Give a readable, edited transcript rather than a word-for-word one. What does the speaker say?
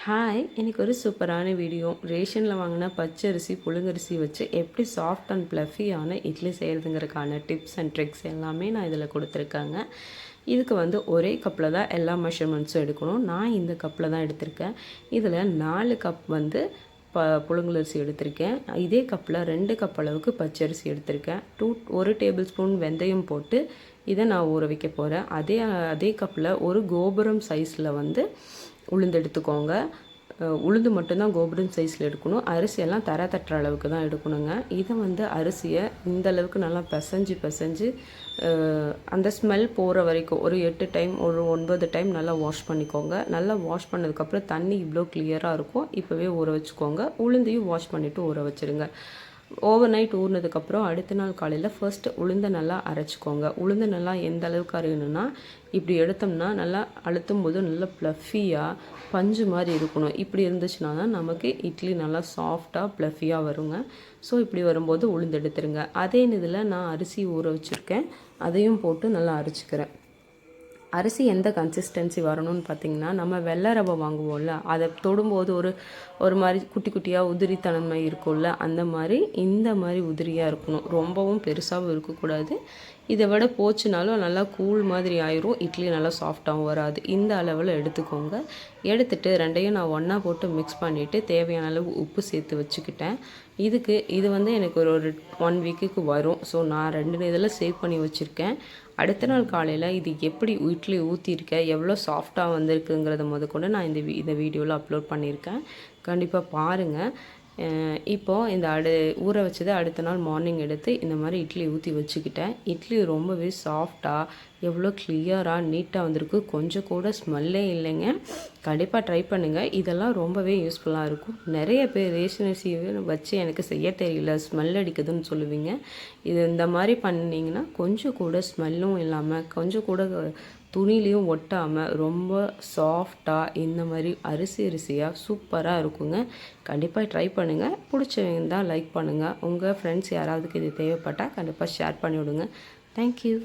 Hi, இன்னைக்கு ஒரு சூப்பரான வீடியோ. ரேஷனில் வாங்கின பச்சரிசி புழுங்கரிசி வச்சு எப்படி சாஃப்ட் அண்ட் ப்ளஃபியான இட்லி செய்கிறதுங்கிறதுக்கான டிப்ஸ் அண்ட் ட்ரிக்ஸ் எல்லாமே நான் இதில் கொடுத்துருக்காங்க. இதுக்கு ஒரே கப்பில் தான் எல்லா மெஷர்மெண்ட்ஸும் எடுக்கணும். நான் இந்த கப்பில் தான் எடுத்திருக்கேன். இதில் 4 கப் புழுங்கலரிசி எடுத்திருக்கேன். இதே கப்பில் 2 கப் அளவுக்கு பச்சரிசி எடுத்திருக்கேன். 1 டேபிள் ஸ்பூன் வெந்தயம் போட்டு இதை நான் ஊற வைக்க போகிறேன். அதே கப்பில் ஒரு கோபுரம் சைஸில் உளுந்து எடுத்துக்கோங்க. உளுந்து மட்டும்தான் கோபுரம் சைஸில் எடுக்கணும். அரிசியெல்லாம் தட்டுற அளவுக்கு தான் எடுக்கணுங்க. இதை அரிசியை இந்த அளவுக்கு நல்லா பிசைஞ்சு அந்த ஸ்மெல் போகிற வரைக்கும் ஒரு 8 டைம் ஒரு 9 டைம் நல்லா வாஷ் பண்ணிக்கோங்க. நல்லா வாஷ் பண்ணதுக்கப்புறம் தண்ணி இவ்வளோ கிளியராக இருக்கும். இப்போவே ஊற வச்சுக்கோங்க. உளுந்தையும் வாஷ் பண்ணிவிட்டு ஊற வச்சுருங்க. ஓவர் நைட் ஊறினதுக்கப்புறம் அடுத்த நாள் காலையில் ஃபர்ஸ்ட்டு உளுந்தை நல்லா அரைச்சிக்கோங்க. உளுந்து நல்லா எந்த அளவுக்கு அரையணும்னா, இப்படி எடுத்தோம்னா நல்லா அழுத்தும் போது நல்லா ப்ளஃபியாக பஞ்சு மாதிரி இருக்கணும். இப்படி இருந்துச்சுன்னா தான் நமக்கு இட்லி நல்லா சாஃப்டாக ப்ளஃபியாக வருங்க. ஸோ இப்படி வரும்போது உளுந்து எடுத்துருங்க. அதே இதில் நான் அரிசி ஊற வச்சுருக்கேன். அதையும் போட்டு நல்லா அரைச்சிக்கிறேன். அரிசி எந்த கன்சிஸ்டன்சி வரணும்னு பார்த்திங்கன்னா, நம்ம வெள்ளை ரவை வாங்குவோம்ல, அதை தொடும்போது ஒரு மாதிரி குட்டி குட்டியாக உதிரித்தன்மை இருக்கும்ல, அந்த மாதிரி இந்த மாதிரி உதிரியாக இருக்கணும். ரொம்பவும் பெருசாகவும் இருக்கக்கூடாது. இதை விட போச்சுனாலும் நல்லா கூழ் மாதிரி ஆயிரும். இட்லி நல்லா சாஃப்டாகவும் வராது. இந்த அளவில் எடுத்துக்கோங்க. எடுத்துகிட்டு ரெண்டையும் நான் ஒன்றா போட்டு மிக்ஸ் பண்ணிவிட்டு தேவையான அளவு உப்பு சேர்த்து வச்சுக்கிட்டேன். இது எனக்கு ஒரு 1 வீக்குக்கு வரும். ஸோ நான் 2 இதில் சேவ் பண்ணி வச்சுருக்கேன். அடுத்த நாள் காலையில் இது எப்படி இட்லி ஊற்றிருக்கேன், எவ்வளோ சாஃப்டாக வந்திருக்குங்கிறத முதற்கொண்டு நான் இந்த வீடியோவில் அப்லோட் பண்ணியிருக்கேன். கண்டிப்பாக பாருங்கள். இப்போது இந்த ஊற வச்சதை அடுத்த நாள் மார்னிங் எடுத்து இந்த மாதிரி இட்லி ஊற்றி வச்சுக்கிட்டேன். இட்லி ரொம்பவே சாஃப்டாக எவ்வளோ கிளியராக நீட்டாக வந்திருக்கு. கொஞ்சம் கூட ஸ்மெல்லே இல்லைங்க. கண்டிப்பாக ட்ரை பண்ணுங்கள். இதெல்லாம் ரொம்பவே யூஸ்ஃபுல்லாக இருக்கும். நிறைய பேர் ரேஷன் அரிசி வச்சு எனக்கு செய்ய தெரியல, ஸ்மெல் அடிக்குதுன்னு சொல்லுவீங்க. இந்த மாதிரி பண்ணிங்கன்னா கொஞ்சம் கூட ஸ்மெல்லும் இல்லாமல் கொஞ்சம் கூட துணிலையும் ஒட்டாமல் ரொம்ப சாஃப்டாக இந்த மாதிரி அரிசியாக சூப்பராக இருக்குங்க. கண்டிப்பாக ட்ரை பண்ணுங்கள். பிடிச்சவங்க தான் லைக் பண்ணுங்கள். உங்கள் ஃப்ரெண்ட்ஸ் யாராவதுக்கு இது தேவைப்பட்டால் கண்டிப்பாக ஷேர் பண்ணிவிடுங்க. தேங்க்யூ.